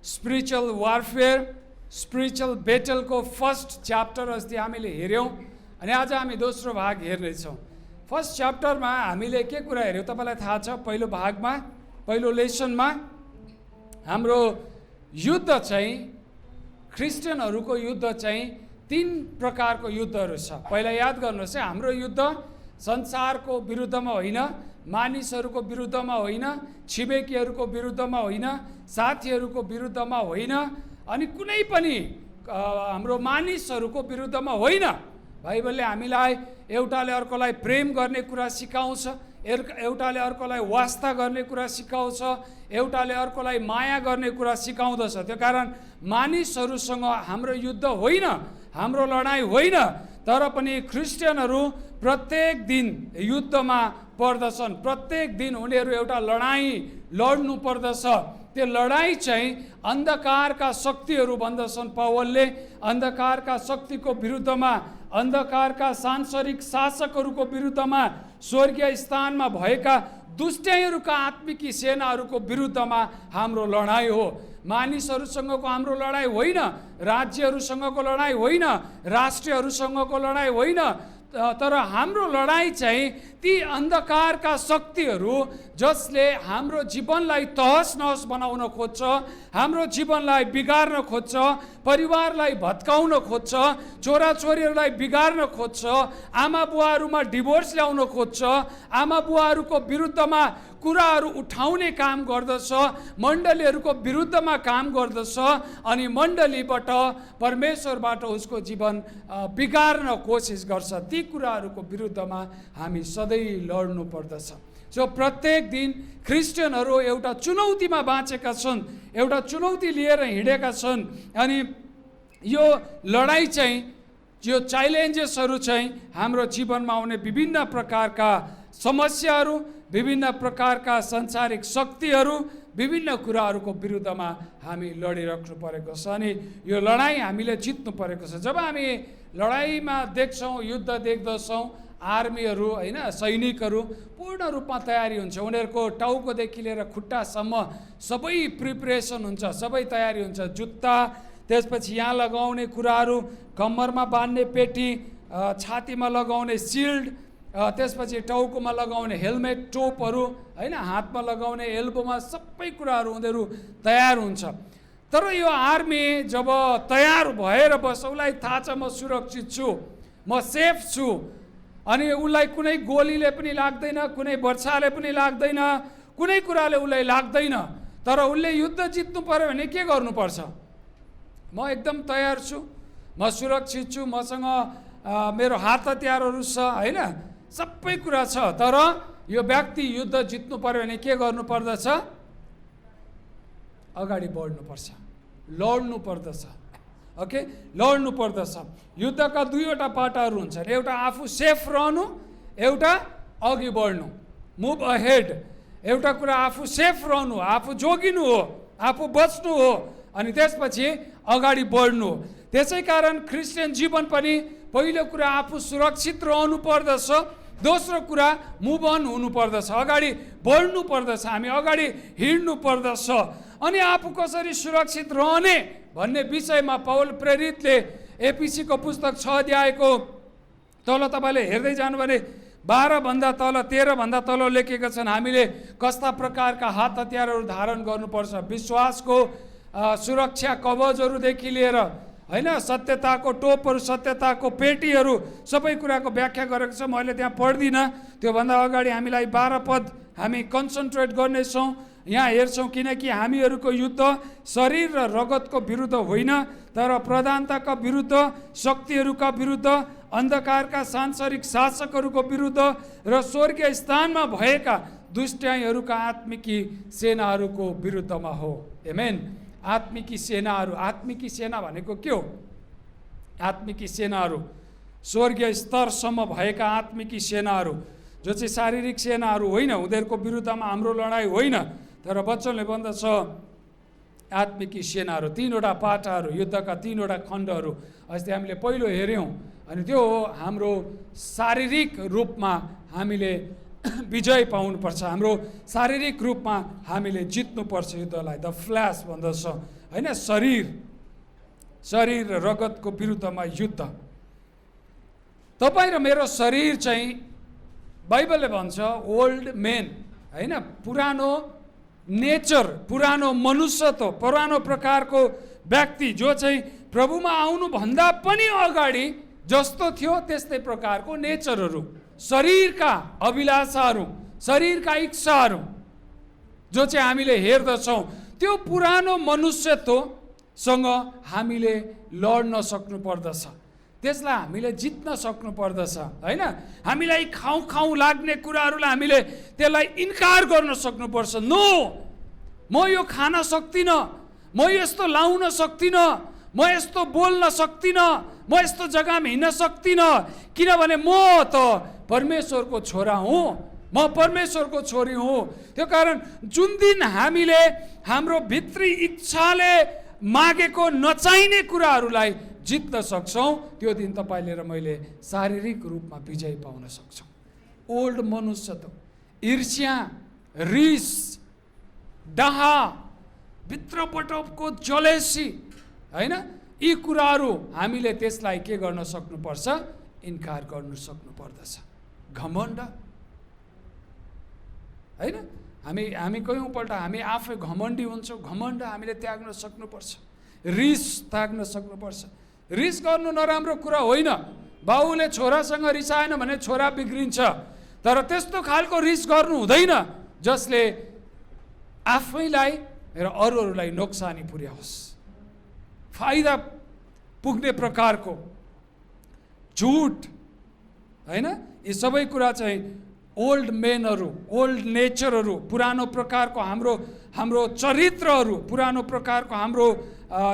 Spiritual warfare, spiritual बेटलको first chapter अस्ति हामीले हेऱ्यौँ अनि आज हामी दोस्रो भाग हेर्नेछौँ। फर्स्ट च्याप्टरमा हामीले के कुरा हेऱ्यौँ तपाईँलाई थाहा छ? पहिलो भागमा, पहिलो लेसनमा हाम्रो युद्ध चाहिँ, क्रिस्चियनहरूको युद्ध चाहिँ 3 प्रकारको युद्धहरू छ। पहिला याद गर्नुहोस् है, हाम्रो युद्ध संसारको विरुद्धमा होइन, मानिसहरूको विरुद्धमा होइन, छिमेकीहरूको विरुद्धमा होइन, साथीहरूको विरुद्धमा होइन, अनि कुनै पनि हाम्रो मानिसहरूको विरुद्धमा होइन। बाइबलले हामीलाई एउटाले अर्कोलाई प्रेम गर्ने कुरा सिकाउँछ, एउटाले अर्कोलाई वास्ता गर्ने कुरा सिकाउँछ, एउटाले अर्कोलाई माया गर्ने कुरा सिकाउँदछ। त्यो कारण मानिसहरूसँग हाम्रो युद्ध होइन, हाम्रो लडाइँ होइन, तर पनि क्रिस्चियनहरू प्रत्येक दिन युद्धमा पर्दछन्। प्रत्येक दिन उनीहरू एउटा लडाइँ लड्नु पर्दछ। त्यो लडाइँ चाहिँ अन्धकारका शक्तिहरू भन्दछन् पावलले, अन्धकारका शक्तिको विरुद्धमा, अन्धकारका सांसारिक शासकहरूको विरुद्धमा, स्वर्गीय स्थानमा भएका दुष्टहरूका आत्मिकी सेनाहरूको विरुद्धमा हाम्रो लडाइँ हो। मानिसहरूसँगको हाम्रो लडाइँ होइन, राज्यहरूसँगको लडाइँ होइन, राष्ट्रहरूसँगको लडाइँ होइन, तर हाम्रो लडाइँ चाहिँ ती अन्धकारका शक्तिहरू जसले हाम्रो जीवनलाई तहस नहस बनाउन खोज्छ, हाम्रो जीवनलाई बिगार्न खोज्छ, परिवारलाई भत्काउन खोज्छ, छोराछोरीहरूलाई बिगार्न खोज्छ, आमा बुवाहरूमा डिभोर्स ल्याउन खोज्छ, आमा बुवाहरूको विरुद्धमा कुराहरू उठाउने काम गर्दछ, मण्डलीहरूको विरुद्धमा काम गर्दछ अनि मण्डलीबाट परमेश्वरबाट उसको जीवन बिगार्न कोसिस गर्छ। ती कुराहरूको विरुद्धमा हामी सधैँ लड्नु पर्दछ। सो प्रत्येक दिन क्रिस्चियनहरू एउटा चुनौतीमा बाँचेका छन्, एउटा चुनौती लिएर हिँडेका छन् अनि यो लडाइँ चाहिँ, यो च्यालेन्जेसहरू चाहिँ हाम्रो जीवनमा आउने विभिन्न प्रकारका समस्याहरू, विभिन्न प्रकारका सांसारिक शक्तिहरू, विभिन्न कुराहरूको विरुद्धमा हामी लडिराख्नु परेको छ अनि यो लडाइँ हामीले जित्नु परेको छ। जब हामी लडाइँमा देख्छौँ, युद्ध देख्दछौँ, आर्मीहरू होइन, सैनिकहरू पूर्ण रूपमा तयारी हुन्छ, उनीहरूको टाउकोदेखि लिएर खुट्टासम्म सबै प्रिपरेसन हुन्छ, सबै तयारी हुन्छ। जुत्ता, त्यसपछि यहाँ लगाउने कुराहरू, कम्मरमा बाँध्ने पेटी, छातीमा लगाउने सिल्ड, त्यसपछि टाउकोमा लगाउने हेलमेट, टोपहरू होइन, हातमा लगाउने एल्बोमा, सबै कुराहरू उनीहरू तयार हुन्छ। तर यो आर्मी जब तयार भएर बस्छ, उसलाई थाहा छ म सुरक्षित छु, म सेफ छु अनि उसलाई कुनै गोलीले पनि लाग्दैन, कुनै वर्षाले पनि लाग्दैन, कुनै कुराले उसलाई लाग्दैन। तर उसले युद्ध जित्नु पर्यो भने के गर्नुपर्छ? म एकदम तयार छु, म सुरक्षित छु, मसँग मेरो हात हतियारहरू छ होइन, सबै कुरा छ। तर यो व्यक्ति युद्ध जित्नु पर्यो भने के गर्नु पर्दछ? अगाडि बढ्नुपर्छ, लड्नु पर्दछ। ओके, लड्नु पर्दछ। युद्धका 2वटा पाटाहरू हुन्छन्, एउटा आफू सेफ रहनु, एउटा अघि बढ्नु, मुभ अहेड। एउटा कुरा आफू सेफ रहनु, आफू जोगिनु हो, आफू बच्नु हो अनि त्यसपछि अगाडि बढ्नु हो। त्यसै कारण क्रिस्चियन जीवन पनि पहिलो कुरा आफू सुरक्षित रहनु पर्दछ, दोस्रो कुरा मुभ अन हुनु पर्दछ, अगाडि बढ्नु पर्दछ, हामी अगाडि हिँड्नु पर्दछ। अनि आफू कसरी सुरक्षित रहने भन्ने विषयमा पौल प्रेरितले एपिसीको पुस्तक 6 अध्यायको तल तपाईँले हेर्दै जानु भने 12 भन्दा तल, 13 भन्दा तल लेखेका छन् हामीले कस्ता प्रकारका हात हतियारहरू धारण गर्नुपर्छ। विश्वासको सुरक्षा कवचहरूदेखि लिएर होइन, सत्यताको टोपहरू, सत्यताको पेटीहरू, सबै कुराको व्याख्या गरेको छ। मैले त्यहाँ पढ्दिनँ, त्योभन्दा अगाडि हामीलाई 12 पद हामी कन्सन्ट्रेट गर्नेछौँ, यहाँ हेर्छौँ। किनकि हामीहरूको युद्ध शरीर र रगतको विरुद्ध होइन, तर प्रधानताका विरुद्ध, शक्तिहरूका विरुद्ध, अन्धकारका सांसारिक शासकहरूको विरुद्ध र स्वर्गीय स्थानमा भएका दुष्टाइहरूका आत्मिकी सेनाहरूको विरुद्धमा हो। आमेन। आत्मिकी सेनाहरू, आत्मिकी सेना भनेको के हो? आत्मिकी सेनाहरू स्वर्गीय स्तरसम्म भएका आत्मिकी सेनाहरू, जो चाहिँ शारीरिक सेनाहरू होइन, उनीहरूको विरुद्धमा हाम्रो लडाइँ होइन, तर वचनले भन्दछ आत्मिकी सेनाहरू। 3वटा पाटाहरू, युद्धका 3वटा खण्डहरू अस्ति हामीले पहिलो हेऱ्यौँ अनि त्यो हो हाम्रो शारीरिक रूपमा हामीले विजय पाउनुपर्छ, हाम्रो शारीरिक रूपमा हामीले जित्नुपर्छ युद्धलाई। द फ्ल्यास भन्दछ होइन, शरीर र रगतको विरुद्धमा युद्ध। तपाईँ र मेरो शरीर चाहिँ बाइबलले भन्छ ओल्ड मेन, होइन, पुरानो नेचर, पुरानो मनुष्यत्व, पुरानो प्रकारको व्यक्ति जो चाहिँ प्रभुमा आउनुभन्दा पनि अगाडि जस्तो थियो त्यस्तै प्रकारको नेचरहरू, शरीरका अभिलाषाहरू, शरीरका इच्छाहरू जो चाहिँ हामीले हेर्दछौँ, त्यो पुरानो मनुष्यत्वसँग हामीले लड्न सक्नु पर्दछ, त्यसलाई हामीले जित्न सक्नु पर्दछ, होइन। हामीलाई खाउँ खाउँ लाग्ने कुराहरूलाई हामीले त्यसलाई इन्कार गर्न सक्नुपर्छ। नो, म यो खान सक्दिनँ, म यस्तो लाउन सक्दिनँ, म यस्तो बोल्न सक्दिनँ, म यस्तो जग्गामा हिँड्न सक्दिनँ, किनभने म त परमेश्वरको छोरा हुँ, म परमेश्वरको छोरी हुँ। त्यो कारण जुन दिन हामीले हाम्रो भित्री इच्छाले मागेको नचाहिने कुराहरूलाई जित्न सक्छौँ, त्यो दिन तपाईँले र मैले शारीरिक रूपमा विजय पाउन सक्छौँ। ओल्ड मनुष्यत्व, ईर्ष्या, रिस, डाहा, भित्रपटको जलेसी, होइन, यी कुराहरू हामीले त्यसलाई के गर्न सक्नुपर्छ? इन्कार गर्नु सक्नु पर्दछ। घमण्ड, होइन, हामी कयौँपल्ट हामी आफै घमण्डी हुन्छौँ, घमण्ड हामीले त्याग्न सक्नुपर्छ। रिस त्याग्न सक्नुपर्छ। रिस गर्नु नराम्रो कुरा होइन, बाउले छोरासँग रिसाएन भने छोरा बिग्रिन्छ, तर त्यस्तो खालको रिस गर्नु हुँदैन जसले आफैलाई र अरूहरूलाई नोक्सानी पुर्याओस्, फाइदा पुग्ने प्रकारको झुट, होइन, यी सबै कुरा चाहिँ ओल्ड मेनहरू, ओल्ड नेचरहरू, पुरानो प्रकारको हाम्रो चरित्रहरू, पुरानो प्रकारको हाम्रो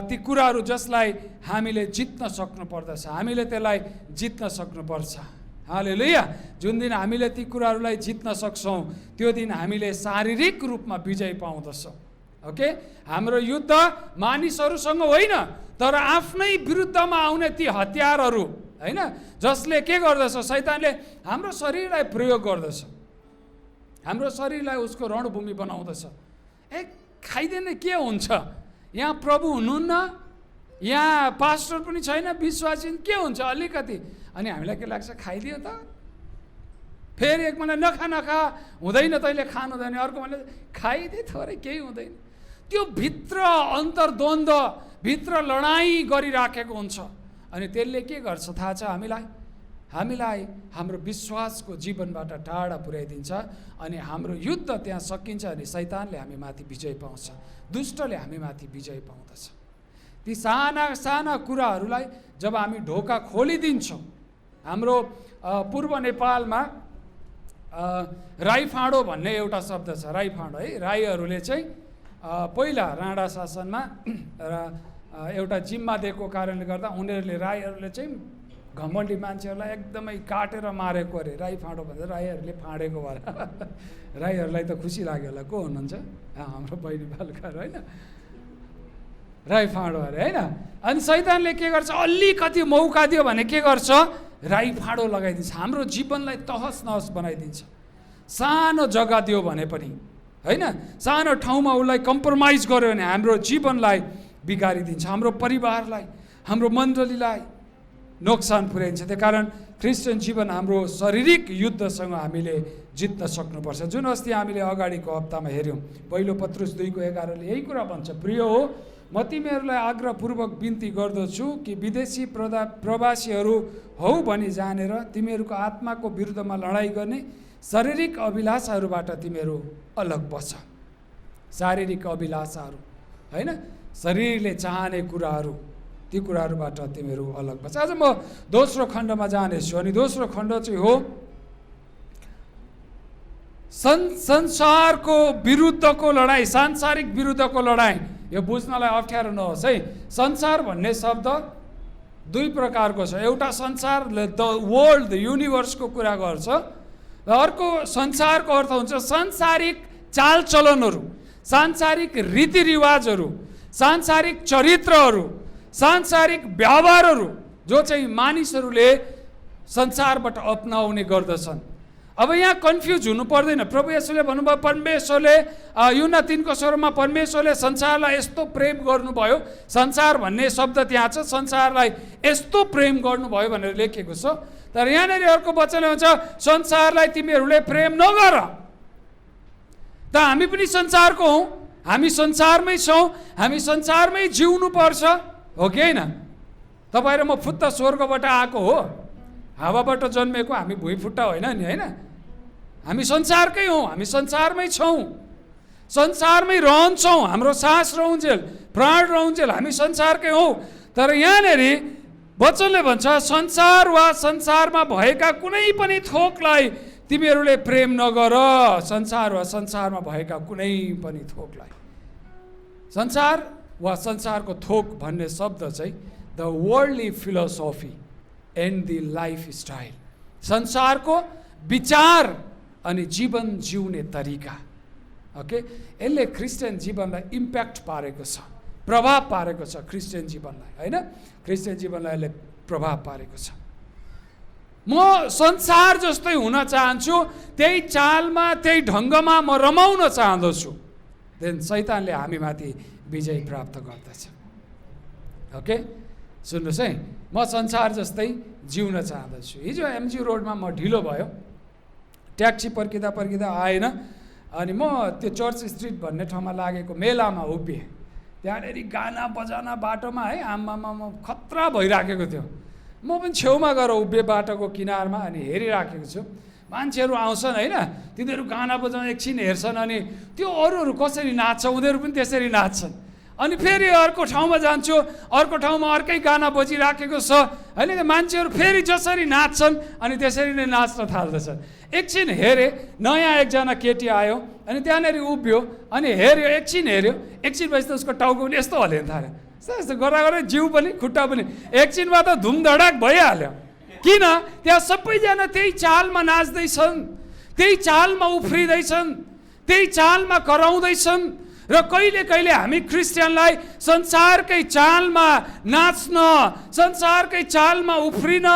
ती कुराहरू जसलाई हामीले जित्न सक्नु पर्दछ, हामीले त्यसलाई जित्न सक्नुपर्छ। हालेलुया। जुन दिन हामीले ती कुराहरूलाई जित्न सक्छौँ त्यो दिन हामीले शारीरिक रूपमा विजय पाउँदछौँ। ओके, हाम्रो युद्ध मानिसहरूसँग होइन तर आफ्नै विरुद्धमा आउने ती हतियारहरू, होइन, जसले के गर्दछ? शैतानले हाम्रो शरीरलाई प्रयोग गर्दछ, हाम्रो शरीरलाई उसको रणभूमि बनाउँदछ। खाइदिने के हुन्छ? यहाँ प्रभु हुनुहुन्न, यहाँ पास्टर पनि छैन, विश्वासी के हुन्छ अलिकति, अनि हामीलाई के लाग्छ? खाइदियो त। फेरि एक महिना नखा हुँदैन, तैँले खानु हुँदैन, अर्को महिना खाइदिए थोरै, केही हुँदैन। त्यो भित्र अन्तर्द्वन्द्व, भित्र लडाइँ गरिराखेको हुन्छ, अनि त्यसले के गर्छ थाहा छ? हामीलाई हाम्रो विश्वासको जीवनबाट टाढा पुर्याइदिन्छ, अनि हाम्रो युद्ध त्यहाँ सकिन्छ, अनि शैतानले हामी माथि विजय पाउँछ, दुष्टले हामी माथि विजय पाउँदछ। ती साना साना कुराहरूलाई जब हामी ढोका खोलिदिन्छौँ, हाम्रो पूर्व नेपालमा राई फाँडो भन्ने एउटा शब्द छ, राई फाँडो, है। राईहरूले चाहिँ पहिला राणा शासनमा र एउटा जिम्मा दिएको कारणले गर्दा उनीहरूले, राईहरूले चाहिँ घमण्डी मान्छेहरूलाई एकदमै काटेर मारेको अरे, राई फाँडो भन्दा राईहरूले फाँडेको भएर राईहरूलाई त खुसी लाग्यो होला। को हुनुहुन्छ? हाम्रो बहिनी बालुकाहरू, होइन, राई फाँडो अरे, होइन। अनि शैतानले के गर्छ? अलिकति मौका दियो भने के गर्छ? राई फाँडो लगाइदिन्छ, हाम्रो जीवनलाई तहस नहस बनाइदिन्छ। सानो जग्गा दियो भने पनि, होइन, सानो ठाउँमा उसलाई कम्प्रोमाइज गर्यो भने हाम्रो जीवनलाई बिगारिदिन्छ, हाम्रो परिवारलाई, हाम्रो मण्डलीलाई नोक्सान पुर्याइन्छ। त्यही कारण क्रिस्चियन जीवन हाम्रो शारीरिक युद्धसँग हामीले जित्न सक्नुपर्छ। जुन अस्ति हामीले अगाडिको हप्तामा हेऱ्यौँ, पहिलो पत्रुस 2:11ले यही कुरा भन्छ, प्रिय हो, म तिमीहरूलाई आग्रहपूर्वक बिन्ती गर्दछु कि विदेशी प्रवासीहरू हौ भनी जानेर तिमीहरूको आत्माको विरुद्धमा लडाइँ गर्ने शारीरिक अभिलाषाहरूबाट तिमीहरू अलग बस। शारीरिक अभिलाषाहरू, होइन, शरीरले चाहने कुराहरू, ती कुराहरूबाट तिमीहरू अलग बस। आज म दोस्रो खण्डमा जानेछु, अनि दोस्रो खण्ड चाहिँ हो संसारको विरुद्धको लडाइँ, सांसारिक विरुद्धको लडाइँ। यो बुझ्नलाई अप्ठ्यारो नहोस् है। संसार भन्ने शब्द दुई प्रकारको छ। एउटा संसार द वर्ल्ड, द युनिभर्सको कुरा गर्छ, र अर्को संसारको अर्थ हुन्छ सांसारिक चालचलनहरू, सांसारिक रीतिरिवाजहरू, सांसारिक चरित्रहरू, सांसारिक व्यवहारहरू जो चाहिँ मानिसहरूले संसारबाट अपनाउने गर्दछन्। अब यहाँ कन्फ्युज हुनु पर्दैन। प्रभु येशूले भन्नुभयो परमेश्वरले युहन्ना 3:16 परमेश्वरले संसारलाई यस्तो प्रेम गर्नुभयो, संसार भन्ने शब्द त्यहाँ छ, संसारलाई यस्तो प्रेम गर्नुभयो भनेर लेखेको छ। तर यहाँनिर अर्को वचनले भन्छ संसारलाई तिमीहरूले प्रेम नगर। त हामी पनि संसारको हौँ, हामी संसारमै छौँ, हामी संसारमै जिउनु पर्छ, हो कि होइन? तपाईँ र म फुत्त स्वर्गबाट आएको हो, हावाबाट जन्मेको, हामी भुइँफुट्टा होइन नि, होइन? हामी संसारकै हौँ, हामी संसारमै छौँ, संसारमै रहन्छौँ, हाम्रो सास रहन्जेल, प्राण रहन्जेल हामी संसारकै हौँ। तर यहाँनिर वचनले भन्छ संसार वा संसारमा भएका कुनै पनि थोकलाई तिमीहरूले प्रेम नगर। संसार वा संसारमा भएका कुनै पनि थोकलाई, संसार वा संसारको थोक भन्ने शब्द चाहिँ the worldly philosophy and the lifestyle, संसारको विचार अनि जीवन जिउने तरिका। ओके, यसले क्रिस्चियन जीवनलाई इम्प्याक्ट पारेको छ, प्रभाव पारेको छ क्रिस्चियन जीवनलाई, होइन? क्रिस्चियन जीवनलाई यसले प्रभाव पारेको छ। म संसार जस्तै हुन चाहन्छु, त्यही चालमा त्यही ढङ्गमा म रमाउन चाहँदछु, देन शैतानले हामीमाथि विजय प्राप्त गर्दछ। ओके, सुन्नुहोस् है, म संसार जस्तै जिउन चाहँदछु। हिजो एमजी रोडमा म ढिलो भयो, ट्याक्सी पर्खिँदा पर्खिँदा आएन, अनि म त्यो चर्च स्ट्रिट भन्ने ठाउँमा लागेको मेलामा उभिएँ। त्यहाँनिर गाना बजाना बाटोमा है, आमामा म खतरा भइराखेको थियो। म पनि छेउमा गएर उभिएँ बाटोको किनारमा, अनि हेरिराखेको छु। मान्छेहरू आउँछन् होइन, तिनीहरू गाना बजाउन एकछिन हेर्छन्, अनि त्यो अरूहरू कसरी नाच्छ उनीहरू पनि त्यसरी नाच्छन्। अनि फेरि अर्को ठाउँमा जान्छु, अर्को ठाउँमा अर्कै गाना बजिराखेको छ होइन, त्यो मान्छेहरू फेरि जसरी नाच्छन् अनि त्यसरी नै नाच्न थाल्दछन्। एकछिन हेरेँ, नयाँ एकजना केटी आयो, अनि त्यहाँनिर उभियो, अनि हेऱ्यो, एकछिन हेऱ्यो, एकछिन पछि त उसको टाउको पनि यस्तो हल्लिन थाल्यो, यस्तो गरा गरा जिउ पनि खुट्टा पनि एकछिनमा त धुमधडाक भइहाल्यो। किन? त्यहाँ सबैजना त्यही चालमा नाच्दैछन्, त्यही चालमा उफ्रिँदैछन्, त्यही चालमा कराउँदैछन्। र कहिले कहिले हामी क्रिस्चियनलाई संसारकै चालमा नाच्न, संसारकै चालमा उफ्रिन,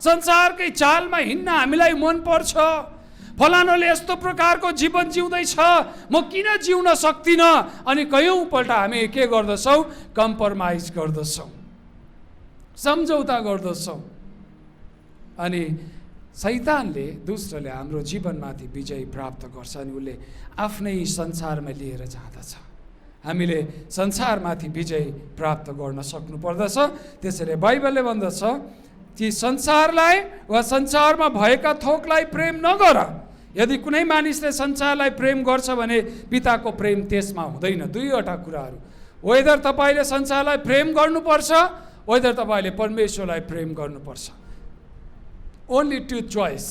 संसारकै चालमा हिँड्न हामीलाई मनपर्छ। फलानाले यस्तो प्रकारको जीवन जिउँदैछ, म किन जिउन सक्दिनँ? अनि कयौँपल्ट हामी के गर्दछौँ? कम्प्रोमाइज गर्दछौँ, सम्झौता गर्दछौँ। अनि शैतानले, दुष्टले हाम्रो जीवनमाथि विजय प्राप्त गर्छ, अनि उसले आफ्नै संसारमा लिएर जाँदछ। हामीले संसारमाथि विजय प्राप्त गर्न सक्नु पर्दछ। त्यसैले बाइबलले भन्दछ कि संसारलाई वा संसारमा भएका थोकलाई प्रेम नगर। यदि कुनै मानिसले संसारलाई प्रेम गर्छ भने पिताको प्रेम त्यसमा हुँदैन। दुईवटा कुराहरू, वेदर तपाईँले संसारलाई प्रेम गर्नुपर्छ, वेदर तपाईँले परमेश्वरलाई प्रेम गर्नुपर्छ। ओन्ली टु चोइस,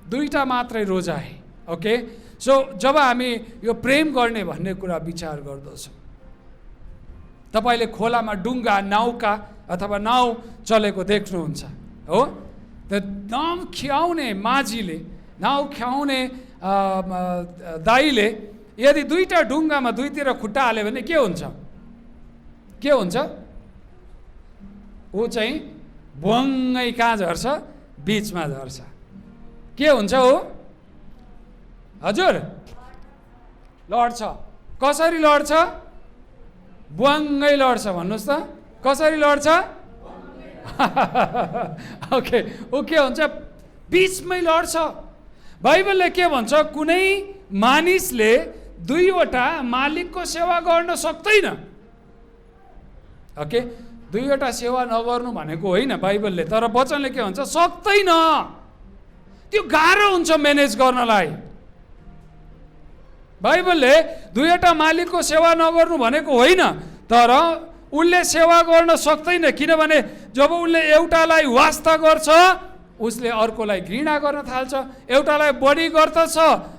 दुईटा मात्रै रोजाए। ओके, सो जब हामी यो प्रेम गर्ने भन्ने कुरा विचार गर्दछौँ, तपाईँले खोलामा डुङ्गा, नाउका अथवा नाउ चलेको देख्नुहुन्छ हो? त नाउ खियाउने माझीले, नाउ खियाउने दाइले यदि दुईटा डुङ्गामा दुईतिर खुट्टा हाल्यो भने के हुन्छ? के हुन्छ? ऊ चाहिँ भुङ्गै कहाँ झर्छ? बिचमा झर्छ। के हुन्छ हो? हजुर, लड्छ। कसरी लड्छ? बुवाङ्गै लड्छ। भन्नुहोस् त, कसरी लड्छ? ओके, ऊ के हुन्छ? बिचमै लड्छ। बाइबलले के भन्छ? कुनै मानिसले दुईवटा मालिकको सेवा गर्न सक्दैन। ओके, दुईवटा सेवा नगर्नु भनेको होइन बाइबलले, तर वचनले के भन्छ? सक्दैन। त्यो गाह्रो हुन्छ म्यानेज गर्नलाई। बाइबलले दुईवटा मालिकको सेवा नगर्नु भनेको होइन, तर उसले सेवा गर्न सक्दैन। किनभने जब उसले एउटालाई वास्ता गर्छ, उसले अर्कोलाई घृणा गर्न थाल्छ, एउटालाई बढी गर्दछ,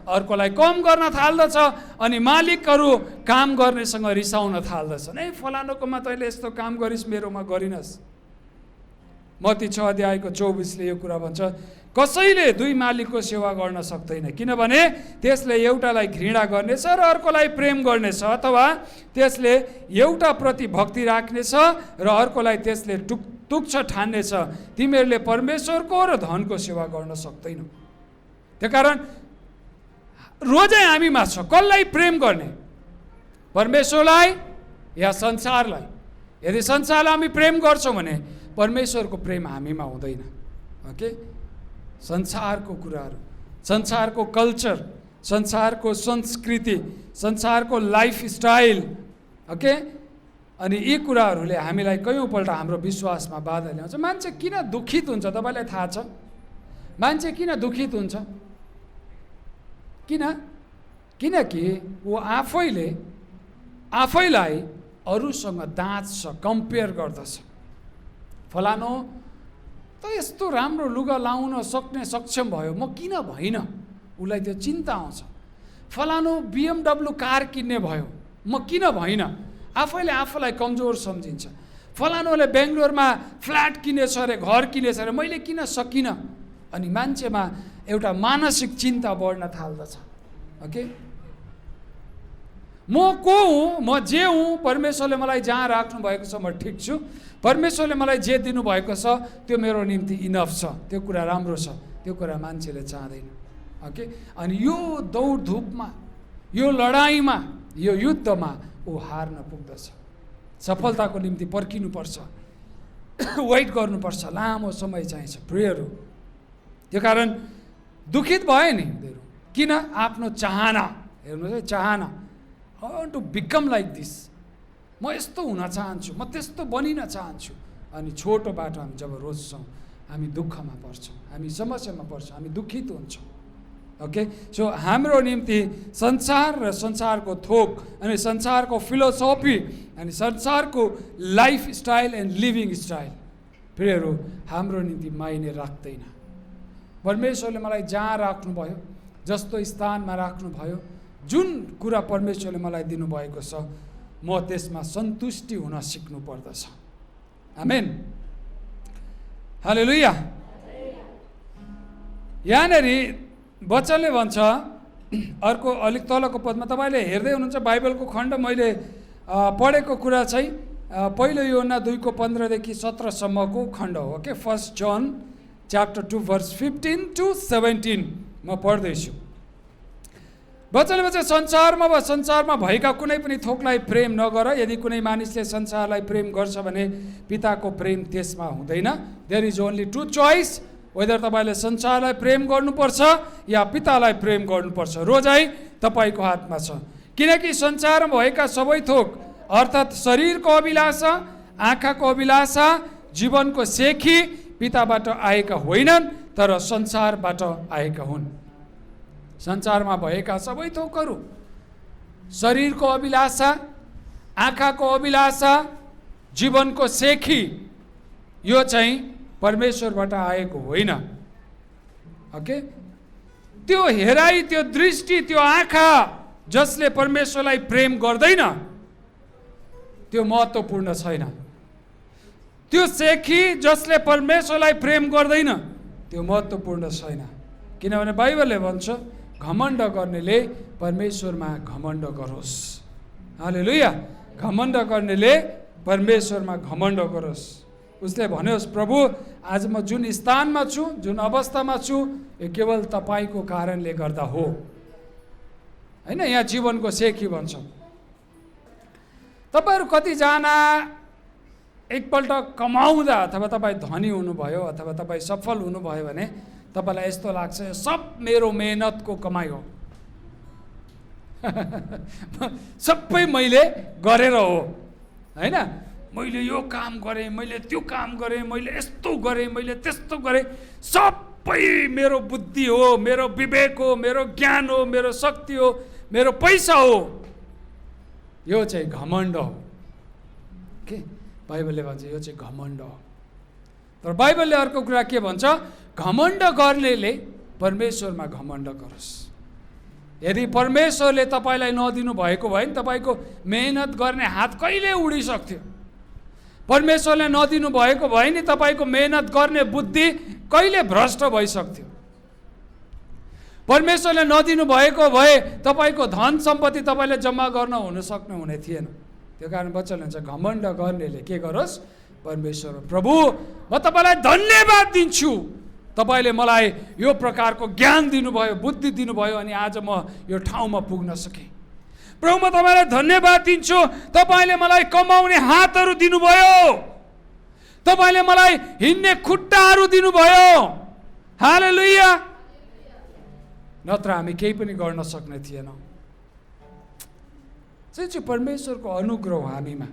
अर्कोलाई कम गर्न थाल्दछ, अनि मालिकहरू काम गर्नेसँग रिसाउन थाल्दछन्। ए फलानुकोमा तैँले यस्तो काम गरिस्, मेरोमा गरिनस्। मत्ती 6:24 यो कुरा भन्छ, कसैले दुई मालिकको सेवा गर्न सक्दैन, किनभने त्यसले एउटालाई घृणा गर्नेछ र अर्कोलाई प्रेम गर्नेछ, अथवा त्यसले एउटा प्रति भक्ति राख्नेछ र अर्कोलाई त्यसले तुच्छ ठान्नेछ। तिमीहरूले परमेश्वरको र धनको सेवा गर्न सक्दैनौ। त्यो कारण रोजै हामीमा छ कसलाई प्रेम गर्ने, परमेश्वरलाई या संसारलाई। यदि संसारलाई हामी प्रेम गर्छौँ भने परमेश्वरको प्रेम हामीमा हुँदैन। ओके, संसारको कुराहरू, संसारको कल्चर, संसारको संस्कृति, संसारको लाइफस्टाइल, ओके, अनि यी कुराहरूले हामीलाई कयौँपल्ट हाम्रो विश्वासमा बाधा ल्याउँछ। मान्छे किन दुखित हुन्छ तपाईँलाई थाहा छ? मान्छे किन दुखित हुन्छ? किनकि ऊ आफैलाई अरूसँग दाँच्छ, कम्पेयर गर्दछ। फलानो त यस्तो राम्रो लुगा लाउन सक्ने सक्षम भयो, म किन भइनँ? उसलाई त्यो चिन्ता आउँछ। फलानो BMW कार किन्ने भयो, म किन भइनँ? आफैले आफूलाई कमजोर सम्झिन्छ। फलानोले बेङ्गलोरमा फ्ल्याट किनेछ अरे, घर किनेछ अरे, मैले किन सकिनँ? अनि मान्छेमा एउटा मानसिक चिन्ता बढ्न थाल्दछ। ओके, म को हुँ, म जे हुँ, परमेश्वरले मलाई जहाँ राख्नु भएको छ म ठिक छु, परमेश्वरले मलाई जे दिनुभएको छ त्यो मेरो निम्ति इनफ छ, त्यो कुरा राम्रो छ, त्यो कुरा मान्छेले चाहँदैन। ओके, अनि यो दौडधुपमा, यो लडाइँमा, यो युद्धमा ऊ हार्न पुग्दछ। सफलताको निम्ति पर्खिनुपर्छ, वेट गर्नुपर्छ, लामो समय चाहिन्छ प्रेयरहरू। त्यो कारण दुखित भयो नि उनीहरू। किन? आफ्नो चाहना, हेर्नुहोस् है, चाहना। I want to become like this, म यस्तो हुन चाहन्छु, म त्यस्तो बनिन चाहन्छु। अनि छोटो बाटो हामी जब रोज्छौँ हामी दुःखमा पर्छौँ, हामी समस्यामा पर्छौँ, हामी दुखित हुन्छौँ। ओके, सो हाम्रो निम्ति संसार र संसारको थोक अनि संसारको फिलोसफी अनि संसारको लाइफस्टाइल एन्ड लिभिङ स्टाइल प्रियहरू हाम्रो निम्ति मायने राख्दैन। परमेश्वरले मलाई जहाँ राख्नुभयो, जस्तो स्थानमा राख्नुभयो, जुन कुरा परमेश्वरले मलाई दिनुभएको छ, म त्यसमा सन्तुष्टि हुन सिक्नु पर्दछ। आमेन, हालेलुया। यहाँनिर वचनले भन्छ, अर्को अलिक तलको पदमा तपाईँले हेर्दै हुनुहुन्छ बाइबलको खण्ड मैले पढेको कुरा चाहिँ पहिलो योहन्ना 2:15-17 खण्ड हो। Okay, 1 John chapter 2 verse 15 to 17 म पढ्दैछु। वचनले भन्छ, संसारमा भएका कुनै पनि थोकलाई प्रेम नगर। यदि कुनै मानिसले संसारलाई प्रेम गर्छ भने पिताको प्रेम त्यसमा हुँदैन। There is only two choice, whether तपाईँले संसारलाई प्रेम गर्नुपर्छ या पितालाई प्रेम गर्नुपर्छ। रोजाइ तपाईँको हातमा छ। किनकि संसारमा भएका सबै थोक अर्थात् शरीरको अभिलाषा, आँखाको अभिलाषा, जीवनको सेखी पिताबाट आएका होइनन् तर संसारबाट आएका हुन्। संसारमा भएका सबै थोकहरू, शरीरको अभिलाषा, आँखाको अभिलाषा, जीवनको सेखी, यो चाहिँ परमेश्वरबाट आएको होइन। ओके, त्यो हेराइ, त्यो दृष्टि, त्यो आँखा जसले परमेश्वरलाई प्रेम गर्दैन त्यो महत्त्वपूर्ण छैन। त्यो सेखी जसले परमेश्वरलाई प्रेम गर्दैन त्यो महत्त्वपूर्ण छैन। किनभने बाइबलले भन्छ, घमण्ड गर्नेले परमेश्वरमा घमण्ड गरोस्। हालेलुया। घमण्ड गर्नेले परमेश्वरमा घमण्ड गरोस्। उसले भन्योस्, प्रभु आज म जुन स्थानमा छु, जुन अवस्थामा छु, यो केवल तपाईँको कारणले गर्दा हो। होइन, यहाँ जीवनको सेखी भन्छ। तपाईँहरू कतिजना एकपल्ट कमाउँदा अथवा तपाईँ धनी हुनुभयो अथवा तपाईँ सफल हुनुभयो भने तपाईँलाई यस्तो लाग्छ, सब मेरो मेहनतको कमाइ हो, सबै मैले गरेर हो। होइन, मैले यो काम गरेँ, मैले त्यो काम गरेँ, मैले यस्तो गरेँ, मैले त्यस्तो गरेँ, सबै मेरो बुद्धि हो, मेरो विवेक हो, मेरो ज्ञान हो, मेरो शक्ति हो, मेरो पैसा हो। यो चाहिँ घमण्ड हो। के बाइबलले भन्छ, यो चाहिँ घमण्ड हो। तर बाइबलले अर्को कुरा के भन्छ, घमण्ड गर्नेले परमेश्वरमा घमण्ड गरोस्। यदि परमेश्वरले तपाईँलाई नदिनु भएको भए नि तपाईँको मेहनत गर्ने हात कहिले उडिसक्थ्यो। परमेश्वरले नदिनु भएको भए नि तपाईँको मेहनत गर्ने बुद्धि कहिले भ्रष्ट भइसक्थ्यो। परमेश्वरले नदिनु भएको भए तपाईँको धन सम्पत्ति तपाईँले जम्मा गर्न हुने थिएन। त्यो कारण वचन हुन्छ, घमण्ड गर्नेले के गरोस्, परमेश्वर, प्रभु म तपाईँलाई धन्यवाद दिन्छु, तपाईँले मलाई यो प्रकारको ज्ञान दिनुभयो, बुद्धि दिनुभयो, अनि आज म यो ठाउँमा पुग्न सकेँ। प्रभु, म तपाईँलाई धन्यवाद दिन्छु। तपाईँले मलाई कमाउने हातहरू दिनुभयो, तपाईँले मलाई हिँड्ने खुट्टाहरू दिनुभयो। हालेलुया। नत्र हामी केही पनि गर्न सक्ने थिएनौँ। चाहिँ परमेश्वरको अनुग्रह हो हामीमा।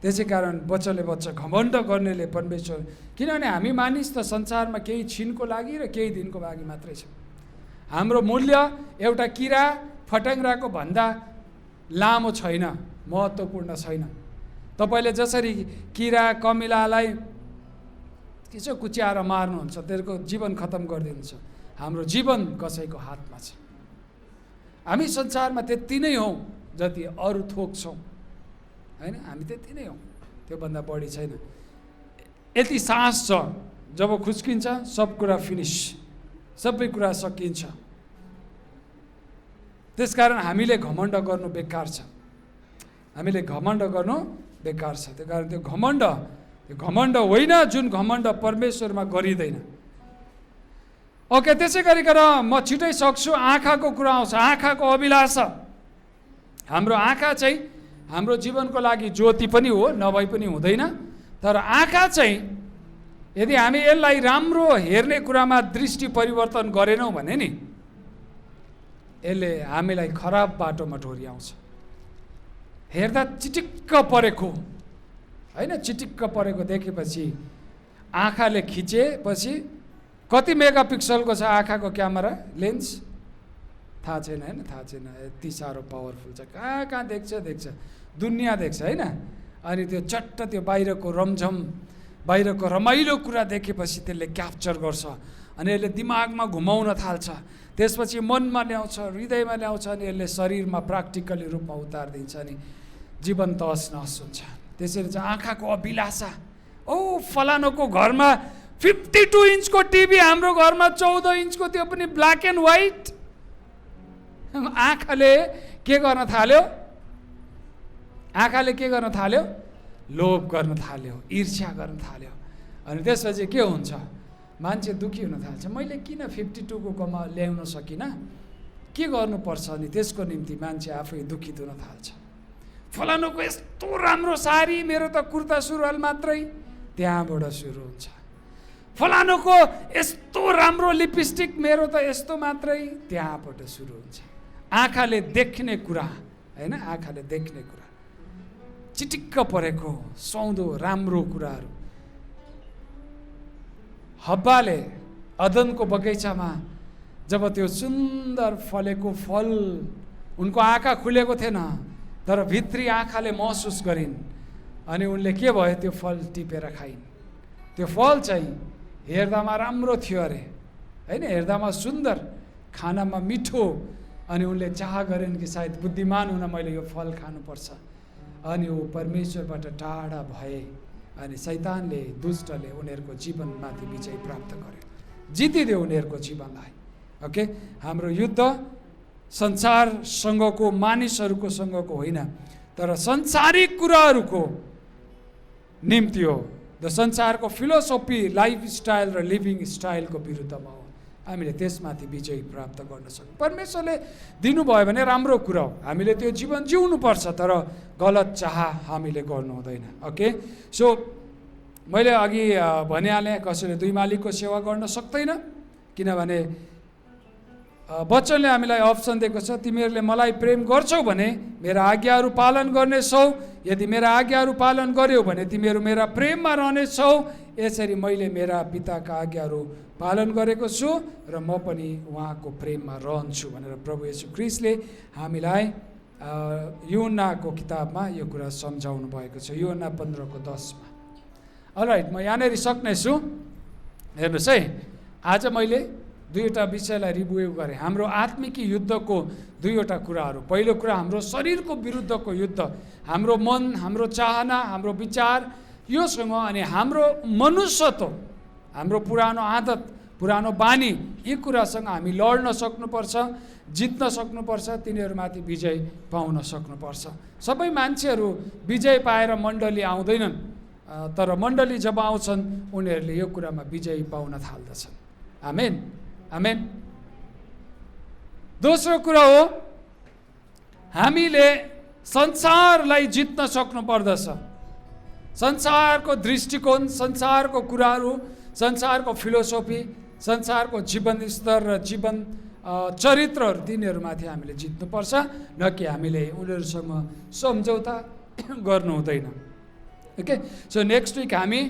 त्यसै कारण बच्चाले बच्चा घमण्ड गर्नेले परमेश्वर, किनभने हामी मानिस त संसारमा केही छिनको लागि र केही दिनको लागि मात्रै छ। हाम्रो मूल्य एउटा किरा फट्याङ्ग्राको भन्दा लामो छैन, महत्त्वपूर्ण छैन। तपाईँले जसरी किरा कमिलालाई के कुच्याएर मार्नुहुन्छ, त्यसको जीवन खत्तम गरिदिनुहुन्छ, हाम्रो जीवन कसैको हातमा छ। हामी संसारमा त्यति नै हौँ जति अरू थोक छौँ, होइन? हामी त्यति नै हौँ, त्योभन्दा बढी छैन। यति सास छ, जब खुस्किन्छ सब कुरा फिनिस, सबै कुरा सकिन्छ। त्यसकारण हामीले घमण्ड गर्नु बेकार छ, हामीले घमण्ड गर्नु बेकार छ। त्यो कारण त्यो घमण्ड होइन जुन घमण्ड परमेश्वरमा गरिँदैन। ओके, त्यसै गरिकन म छिटै सक्छु। आँखाको कुरा आउँछ, आँखाको अभिलाषा। हाम्रो आँखा चाहिँ हाम्रो जीवनको लागि ज्योति पनि हो, नभई पनि हुँदैन। तर आँखा चाहिँ यदि हामी यसलाई राम्रो हेर्ने कुरामा दृष्टि परिवर्तन गरेनौँ भने नि यसले हामीलाई खराब बाटोमा डोर्याउँछ। हेर्दा चिटिक्क परेको, होइन? चिटिक्क परेको देखेपछि आँखाले खिचेपछि कति मेगापिक्सलको छ आँखाको क्यामेरा लेन्स थाहा छैन, होइन? थाहा छैन। यति साह्रो पावरफुल छ, कहाँ कहाँ देख्छ, दुनियाँ देख्छ, होइन? अनि त्यो चट्ट त्यो बाहिरको रमझम, बाहिरको रमाइलो कुरा देखेपछि त्यसले क्याप्चर गर्छ अनि यसले दिमागमा घुमाउन थाल्छ। त्यसपछि मनमा ल्याउँछ, हृदयमा ल्याउँछ, अनि यसले शरीरमा प्र्याक्टिकली रूपमा उतारिदिन्छ, अनि जीवन तहस नहस हुन्छ। त्यसरी चाहिँ आँखाको अभिलाषा। ओ फलानुको घरमा 52 इन्चको टिभी, हाम्रो घरमा 14 इन्चको, त्यो पनि ब्ल्याक एन्ड व्हाइट। आँखाले के गर्न थाल्यो? आँखाले के गर्न थाल्यो? लोभ गर्न थाल्यो, ईर्ष्या गर्न थाल्यो। अनि त्यसपछि के हुन्छ? मान्छे दुःखी हुन थाल्छ। मैले किन 52 को कमा ल्याउन सकिनँ, के गर्नुपर्छ? अनि त्यसको निम्ति मान्छे आफै दुःखित हुन थाल्छ। फलानुको यस्तो राम्रो साडी, मेरो त कुर्ता सुरुवाल मात्रै, त्यहाँबाट सुरु हुन्छ। फलानुको यस्तो राम्रो लिपस्टिक, मेरो त यस्तो मात्रै, त्यहाँबाट सुरु हुन्छ। आँखाले देख्ने कुरा, होइन? आँखाले देख्ने कुरा, चिटिक्क परेको सुहाउँदो राम्रो कुराहरू। हब्बाले अदनको बगैँचामा जब त्यो सुन्दर फलेको फल, उनको आँखा खुलेको थिएन, तर भित्री आँखाले महसुस गरिन्, अनि उनले के भयो? त्यो फल टिपेर खाइन्। त्यो फल चाहिँ हेर्दामा राम्रो थियो अरे, होइन? हेर्दामा सुन्दर, खानामा मिठो, अनि उनले चाह गरिन् कि सायद बुद्धिमान हुन मैले यो फल खानुपर्छ। अनि ऊ परमेश्वरबाट टाढा भए, अनि शैतानले, दुष्टले उनीहरूको जीवनमाथि विजय प्राप्त गर्यो, जितिदियो उनीहरूको जीवनलाई। ओके, हाम्रो युद्ध संसारसँगको, मानिसहरूको सँगको होइन, तर संसारिक कुराहरूको निम्ति हो। र संसारको फिलोसफी, लाइफस्टाइल र लिभिङ स्टाइलको विरुद्धमा हो। हामीले त्यसमाथि विजय प्राप्त गर्न सक्छौँ। परमेश्वरले दिनुभयो भने राम्रो कुरा हो, हामीले त्यो जीवन जिउनुपर्छ, तर गलत चाह हामीले गर्नु हुँदैन। ओके, सो मैले अघि भनिहालेँ, कसैले दुई मालिकको सेवा गर्न सक्दैन, किनभने वचनले हामीलाई अप्सन दिएको छ, तिमीहरूले मलाई प्रेम गर्छौ भने मेरा आज्ञाहरू पालन गर्नेछौ, यदि मेरा आज्ञाहरू पालन गर्यौ भने तिमीहरू मेरा प्रेममा रहनेछौ, यसरी मैले मेरा पिताका आज्ञाहरू पालन गरेको छु र म पनि उहाँको प्रेममा रहन्छु भनेर प्रभु येशू ख्रीष्टले हामीलाई यूहन्नाको किताबमा यो कुरा सम्झाउनु भएको छ, यूहन्ना 15:10। अलराइट, म यहाँनिर सक्नेछु। हेर्नुहोस् है, आज मैले दुईवटा विषयलाई रिभ्यू गरेँ। हाम्रो आत्मिक युद्धको दुईवटा कुराहरू। पहिलो कुरा हाम्रो शरीरको विरुद्धको युद्ध, हाम्रो मन, हाम्रो चाहना, हाम्रो विचार, योसँग, अनि हाम्रो मनुष्यत्व, हाम्रो पुरानो आदत, पुरानो बानी, यी कुरासँग हामी लड्न सक्नुपर्छ, जित्न सक्नुपर्छ, तिनीहरूमाथि विजय पाउन सक्नुपर्छ। सबै मान्छेहरू विजय पाएर मण्डली आउँदैनन्, तर मण्डली जब आउँछन् उनीहरूले यो कुरामा विजय पाउन थाल्दछन्। आमेन आमेन। दोस्रो कुरा हो, हामीले संसारलाई जित्न सक्नु पर्दछ। संसारको दृष्टिकोण, संसारको कुराहरू, संसारको फिलोसोफी, संसारको जीवन स्तर र जीवन चरित्रहरू, तिनीहरूमाथि हामीले जित्नुपर्छ, न कि हामीले उनीहरूसँग सम्झौता गर्नु हुँदैन। ओके, सो नेक्स्ट विक हामी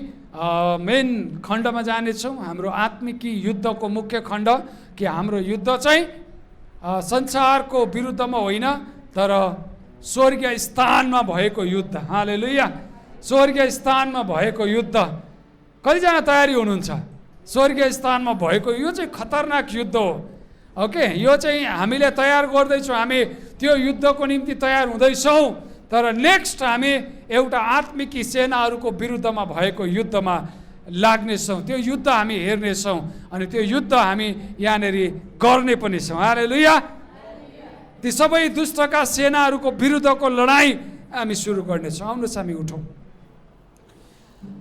मेन खण्डमा जानेछौँ, हाम्रो आत्मिकी युद्धको मुख्य खण्ड, कि हाम्रो युद्ध चाहिँ संसारको विरुद्धमा होइन तर स्वर्गीय स्थानमा भएको युद्ध। हालेलुया, स्वर्गीय स्थानमा भएको युद्ध। कतिजना तयारी हुनुहुन्छ? स्वर्गीय स्थानमा भएको यो चाहिँ खतरनाक युद्ध हो। ओके, यो चाहिँ हामीले तयार गर्दैछौँ, हामी त्यो युद्धको निम्ति तयार हुँदैछौँ, तर नेक्स्ट हामी एउटा आत्मिकी सेनाहरूको विरुद्धमा भएको युद्धमा लाग्नेछौँ। त्यो युद्ध हामी हेर्नेछौँ अनि त्यो युद्ध हामी यहाँनिर गर्ने पनि छौँ। हालेलुया, ती सबै दुष्टका सेनाहरूको विरुद्धको लडाइँ हामी सुरु गर्नेछौँ। आउनुहोस् हामी उठौँ।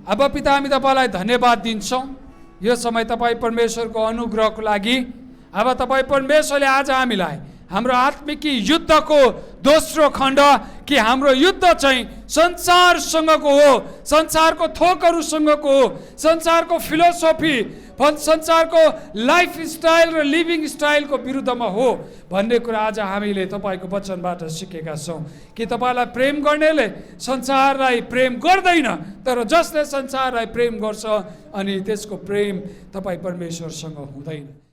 अब पिता, हामी तपाईँलाई धन्यवाद दिन्छौँ यो समय तपाईँ परमेश्वरको अनुग्रहको लागि। अब तपाईँ परमेश्वरले आज हामीलाई हाम्रो आत्मिकी युद्धको दोस्रो खण्ड, कि हाम्रो युद्ध चाहिँ संसारसँगको हो, संसारको थोकहरूसँगको हो, संसारको फिलोसोफी, संसारको लाइफ स्टाइल र लिभिङ स्टाइलको विरुद्धमा हो भन्ने कुरा आज हामीले तपाईँको वचनबाट सिकेका छौँ। कि तपाईँलाई प्रेम गर्नेले संसारलाई प्रेम गर्दैन, तर जसले संसारलाई प्रेम गर्छ अनि त्यसको प्रेम तपाईँ परमेश्वरसँग हुँदैन।